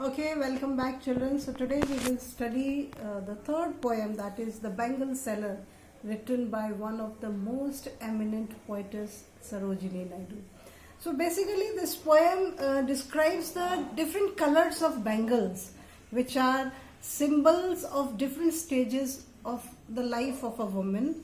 Okay, welcome back, children. So today we will study the third poem, that is The Bengal Seller, written by one of the most eminent poetess, Sarojini Naidu. So basically this poem describes the different colors of bangles, which are symbols of different stages of the life of a woman,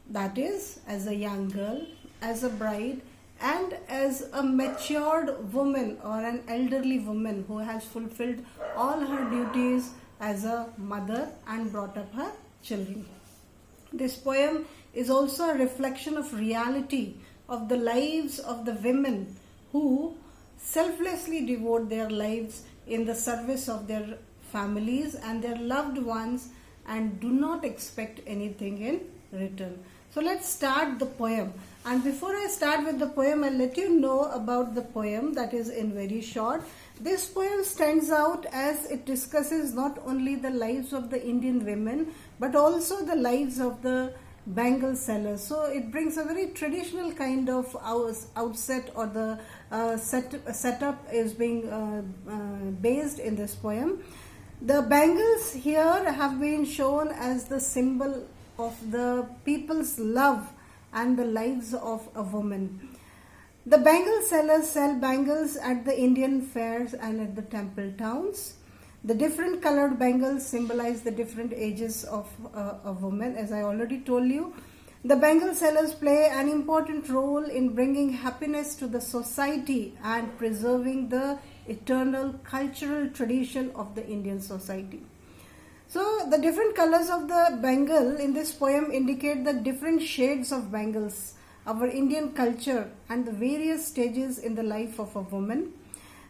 that is as a young girl, as a bride, and as a matured woman or an elderly woman who has fulfilled all her duties as a mother and brought up her children. This poem is also a reflection of reality of the lives of the women who selflessly devote their lives in the service of their families and their loved ones and do not expect anything in return. So let's start the poem. And before I start with the poem, I'll let you know about the poem, that is in very short. This poem stands out as it discusses not only the lives of the Indian women but also the lives of the bangle sellers. So it brings a very traditional kind of outset, or the setup is being based in this poem. The bangles here have been shown as the symbol of the people's love and the lives of a woman. The bangle sellers sell bangles at the Indian fairs and at the temple towns. The different colored bangles symbolize the different ages of a woman. As I already told you, the bangle sellers play an important role in bringing happiness to the society and preserving the eternal cultural tradition of the Indian society. So the different colors of the bangle in this poem indicate the different shades of bangles, our Indian culture, and the various stages in the life of a woman.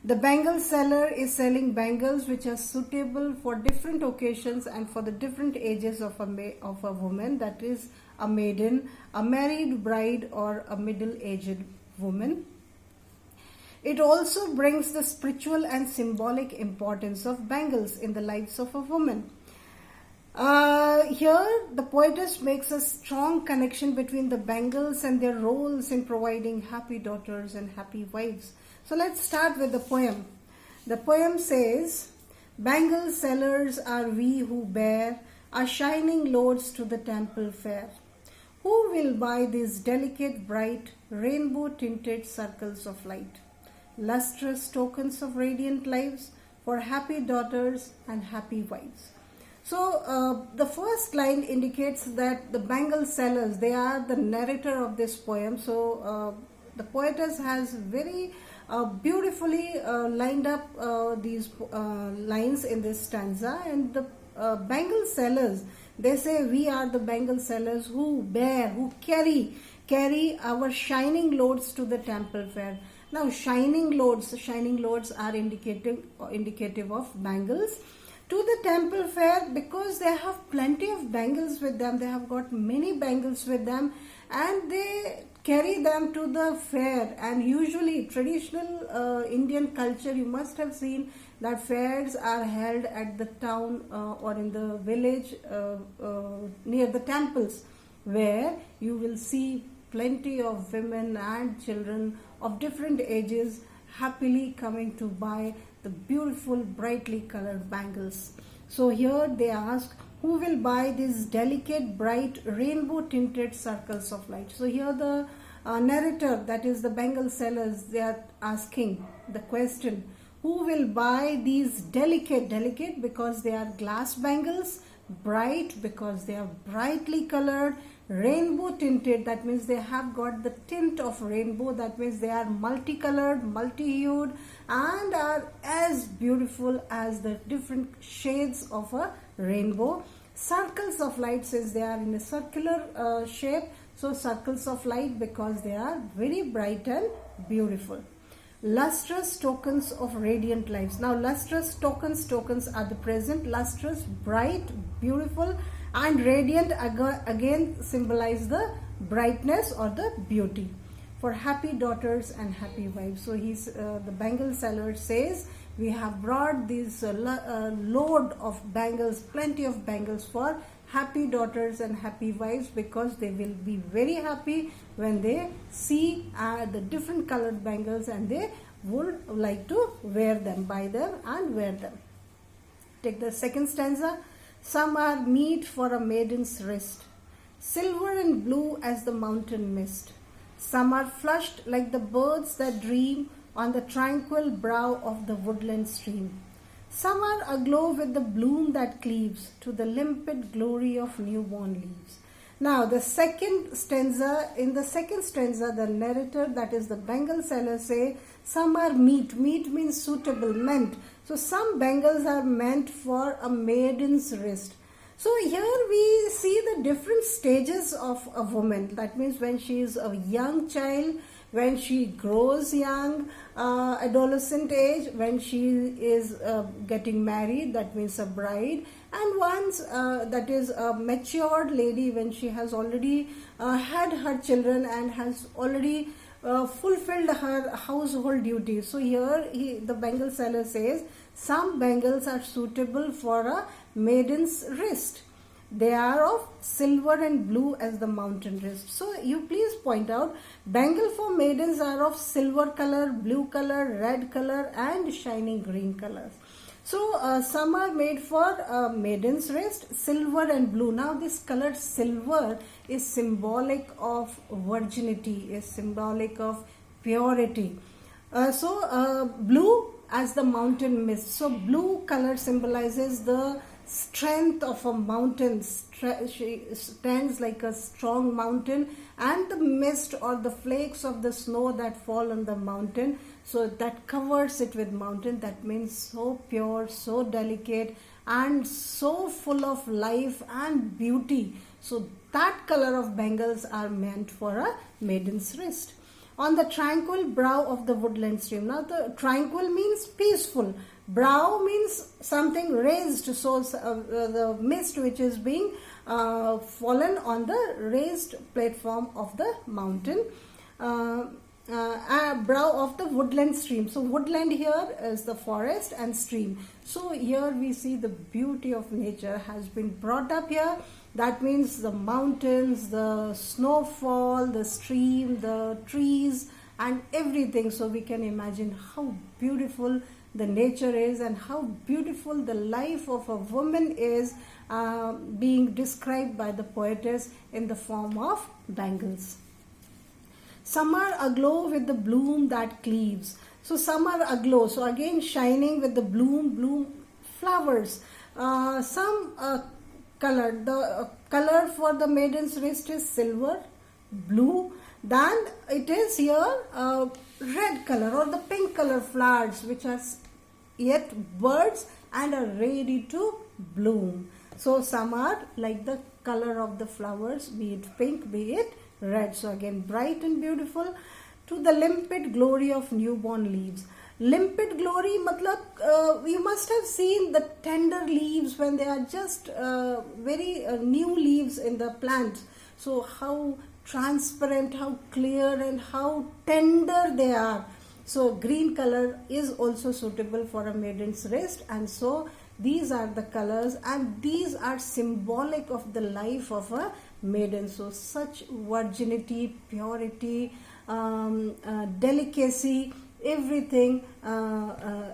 The bangle seller is selling bangles which are suitable for different occasions and for the different ages of a woman, that is a maiden, a married bride, or a middle-aged woman. It also brings the spiritual and symbolic importance of bangles in the lives of a woman. Here the poetess makes a strong connection between the bangles and their roles in providing happy daughters and happy wives. So let's start with the poem. The poem says, "Bangle sellers are we who bear our shining loads to the temple fair. Who will buy these delicate, bright, rainbow-tinted circles of light, lustrous tokens of radiant lives for happy daughters and happy wives?" So the first line indicates that the bangle sellers, they are the narrator of this poem. So the poetess has very beautifully lined up these lines in this stanza. And the bangle sellers, they say, we are the bangle sellers who carry our shining loads to the temple fair. Now shining loads are indicative of bangles to the temple fair, because they have plenty of bangles with them. They have got many bangles with them and they carry them to the fair. And usually traditional Indian culture, you must have seen that fairs are held at the town or in the village near the temples, where you will see plenty of women and children of different ages happily coming to buy the beautiful brightly colored bangles. So here they ask, who will buy these delicate, bright, rainbow tinted circles of light? So here the narrator, that is the bangle sellers, they are asking the question, who will buy these delicate because they are glass bangles, bright because they are brightly colored, rainbow tinted, that means they have got the tint of rainbow, that means they are multicolored, multi-hued, and are as beautiful as the different shades of a rainbow. Circles of light, says they are in a circular shape, so circles of light because they are very bright and beautiful. Lustrous tokens of radiant lives. Now lustrous tokens are the present. Lustrous, bright, beautiful, and radiant again symbolize the brightness or the beauty, for happy daughters and happy wives. So the bangle seller says, we have brought this load of bangles, plenty of bangles for happy daughters and happy wives, because they will be very happy when they see the different colored bangles and they would like to wear them, buy them and wear them. Take the second stanza. Some are meet for a maiden's wrist, silver and blue as the mountain mist. Some are flushed like the birds that dream on the tranquil brow of the woodland stream. Some are aglow with the bloom that cleaves to the limpid glory of newborn leaves. Now the second stanza, in the second stanza, the narrator, that is the bangle seller, say some are meet. Meet means suitable, meant. So some bangles are meant for a maiden's wrist. So here we see the different stages of a woman. That means when she is a young child, when she grows young, adolescent age, when she is getting married, that means a bride, and once that is a matured lady, when she has already had her children and has already fulfilled her household duties. So here the bangle seller says some bangles are suitable for a maiden's wrist. They are of silver and blue as the mountain wrist. So you please point out, bangle for maidens are of silver color, blue color, red color and shining green colors. So some are made for maiden's wrist, silver and blue. Now this color silver is symbolic of virginity, is symbolic of purity. Blue as the mountain mist. So blue color symbolizes the strength of a mountain. She stands like a strong mountain, and the mist or the flakes of the snow that fall on the mountain, so that covers it with mountain. That means so pure, so delicate and so full of life and beauty. So that color of bangles are meant for a maiden's wrist. On the tranquil brow of the woodland stream. Now the tranquil means peaceful. Brow means something raised. So the mist which is being fallen on the raised platform of the mountain. Brow of the woodland stream. So woodland here is the forest and stream. So here we see the beauty of nature has been brought up here. That means the mountains, the snowfall, the stream, the trees and everything. So we can imagine how beautiful the nature is and how beautiful the life of a woman is being described by the poetess in the form of bangles. Some are aglow with the bloom that cleaves. So some are aglow. So again shining with the bloom flowers. Some color. The color for the maiden's wrist is silver, blue. Then it is here red color or the pink color flowers which are yet birds and are ready to bloom. So some are like the color of the flowers, be it pink, be it red. So again bright and beautiful, to the limpid glory of newborn leaves. Limpid glory matlab you must have seen the tender leaves when they are just very new leaves in the plant. So how transparent, how clear and how tender they are. So green color is also suitable for a maiden's wrist, and so these are the colors and these are symbolic of the life of a maiden. So such virginity, purity, delicacy, everything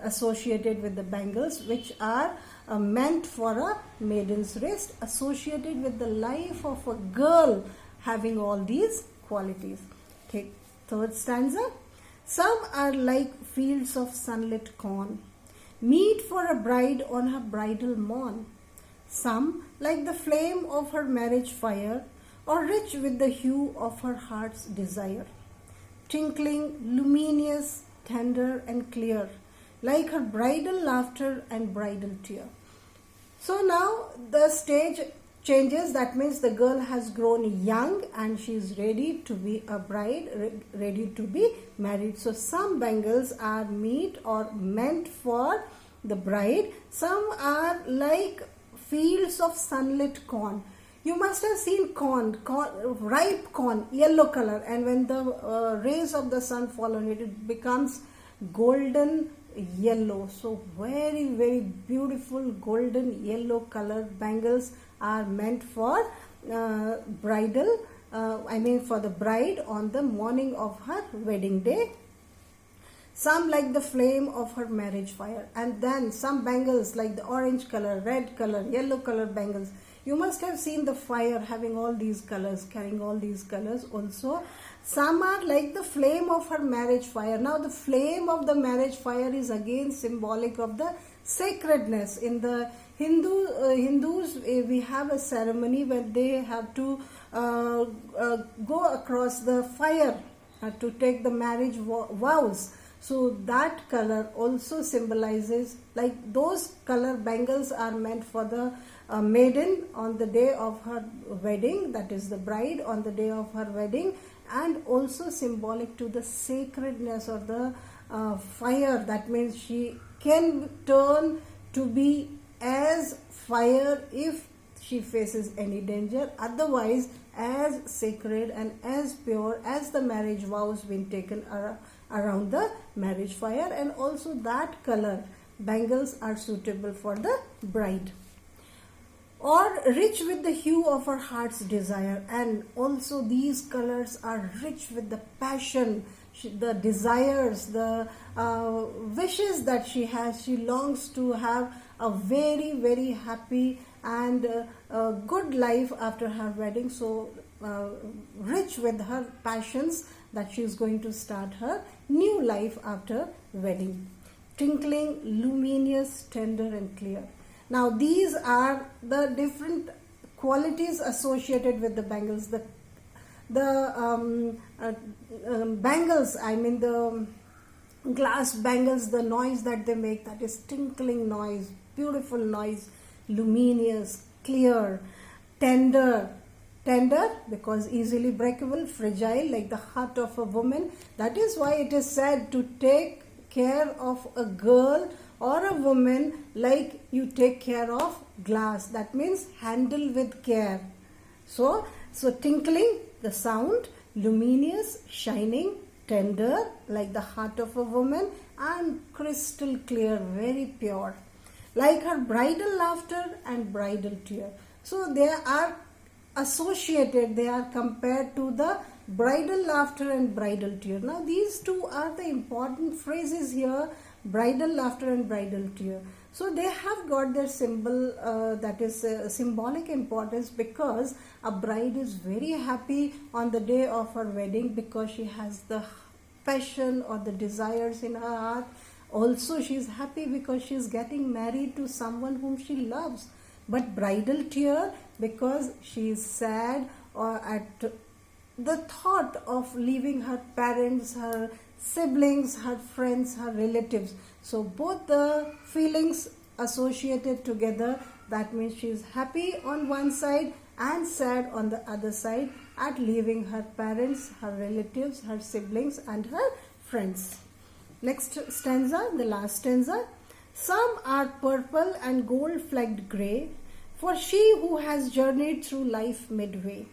associated with the bangles which are meant for a maiden's wrist, associated with the life of a girl having all these qualities. Take third stanza. Some are like fields of sunlit corn, meet for a bride on her bridal morn. Some like the flame of her marriage fire, or rich with the hue of her heart's desire, twinkling, luminous, tender and clear, like her bridal laughter and bridal tear. So now the stage changes. That means the girl has grown young and she is ready to be a bride, ready to be married. So some bangles are meet or meant for the bride. Some are like fields of sunlit corn. You must have seen corn, ripe corn, yellow color, and when the rays of the sun fall on it, it becomes golden yellow. So very, very beautiful golden yellow color bangles are meant for bridal, for the bride on the morning of her wedding day. some like the flame of her marriage fire, and then some bangles like the orange color, red color, yellow color bangles. You must have seen the fire having all these colors, carrying all these colors also. Some are like the flame of her marriage fire. Now the flame of the marriage fire is again symbolic of the sacredness. In the Hindus, we have a ceremony where they have to go across the fire to take the marriage vows. So that color also symbolizes, like those color bangles are meant for the maiden on the day of her wedding, that is the bride on the day of her wedding, and also symbolic to the sacredness or the fire. That means she can turn to be as fire if she faces any danger, otherwise as sacred and as pure as the marriage vows been taken around the marriage fire. And also that color bangles are suitable for the bride. Or rich with the hue of her heart's desire, and also these colors are rich with the passion, the desires, the wishes that she has. She longs to have a very, very happy and good life after her wedding. So rich with her passions that she is going to start her new life after wedding. Twinkling, luminous, tender and clear. Now these are the different qualities associated with the bangles. The bangles, I mean the glass bangles, the noise that they make, that is tinkling noise, beautiful noise, luminous, clear, tender because easily breakable, fragile like the heart of a woman. That is why it is said to take care of a girl or a woman like you take care of glass. That means handle with care. So tinkling, the sound, luminous, shining, tender like the heart of a woman, and crystal clear, very pure, like her bridal laughter and bridal tear. So they are associated, they are compared to the bridal laughter and bridal tear. Now these two are the important phrases here, bridal laughter and bridal tear. So they have got their symbol, that is symbolic importance, because a bride is very happy on the day of her wedding because she has the passion or the desires in her heart. Also she is happy because she is getting married to someone whom she loves. But bridal tear because she is sad or at the thought of leaving her parents, her siblings, her friends, her relatives. So both the feelings associated together, that means she is happy on one side and sad on the other side at leaving her parents, her relatives, her siblings and her friends. Next stanza, the last stanza. Some are purple and gold flecked grey, for she who has journeyed through life midway,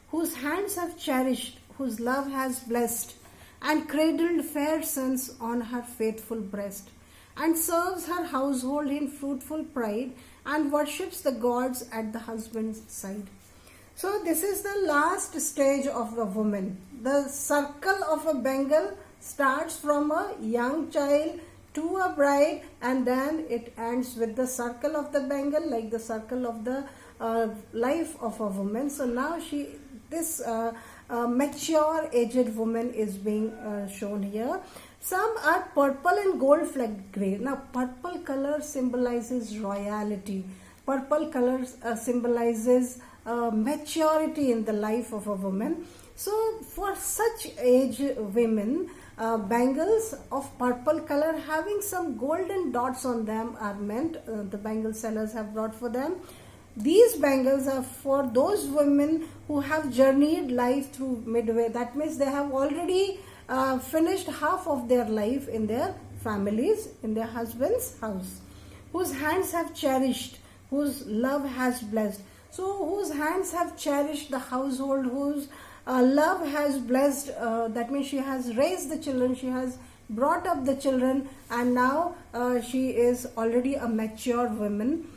whose hands have cherished, whose love has blessed, and cradled fair sons on her faithful breast, and serves her household in fruitful pride, and worships the gods at the husband's side. So this is the last stage of the woman. The circle of a bangle starts from a young child to a bride, and then it ends with the circle of the bangle, like the circle of the life of a woman. So now this mature aged woman is being shown here. Some are purple and gold flecked grey. Now purple color symbolizes royalty. Purple color symbolizes maturity in the life of a woman. So for such aged women, bangles of purple color having some golden dots on them are meant. The bangle sellers have brought for them. These bangles are for those women who have journeyed life through midway. That means they have already finished half of their life in their families, in their husband's house, whose hands have cherished, whose love has blessed. So whose hands have cherished the household, whose love has blessed, that means she has raised the children, she has brought up the children, and now she is already a mature woman,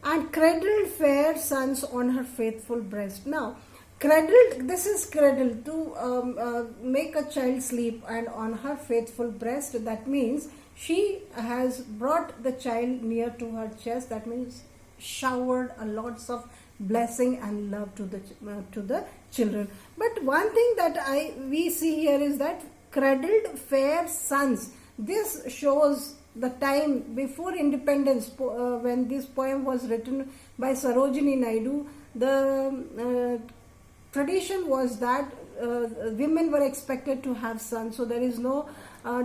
and cradled fair sons on her faithful breast. Now Cradled, this is cradled to make a child sleep and on her faithful breast. That means she has brought the child near to her chest. That means showered a lots of blessing and love to the children. But one thing that we see here is that cradled fair sons. This shows the time before independence, when this poem was written by Sarojini Naidu. The tradition was that women were expected to have sons, so there is no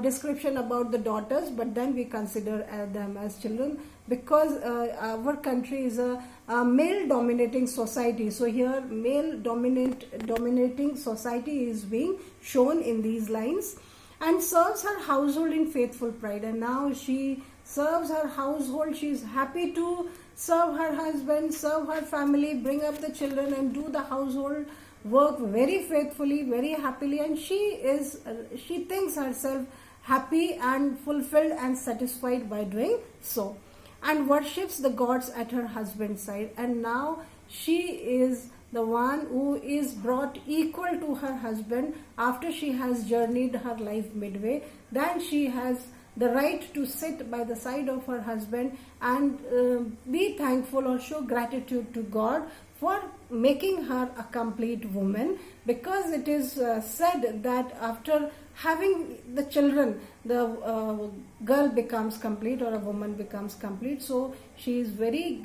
description about the daughters, but then we consider them as children, because our country is a male dominating society. So here male dominating society is being shown in these lines. And serves her household in faithful pride. And now she serves her household. She is happy to serve her husband, serve her family, bring up the children, and do the household work very faithfully, very happily. And she thinks herself happy and fulfilled and satisfied by doing so, and worships the gods at her husband's side. And now she is the one who is brought equal to her husband after she has journeyed her life midway. Then she has the right to sit by the side of her husband and be thankful or show gratitude to God for making her a complete woman, because it is said that after having the children, the girl becomes complete, or a woman becomes complete. So she is very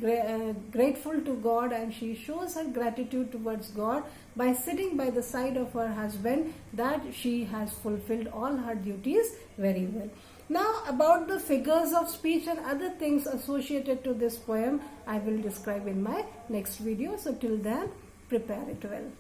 grateful to God, and she shows her gratitude towards God by sitting by the side of her husband, that she has fulfilled all her duties very well. Now about the figures of speech and other things associated to this poem, I will describe in my next video. So till then, prepare it well.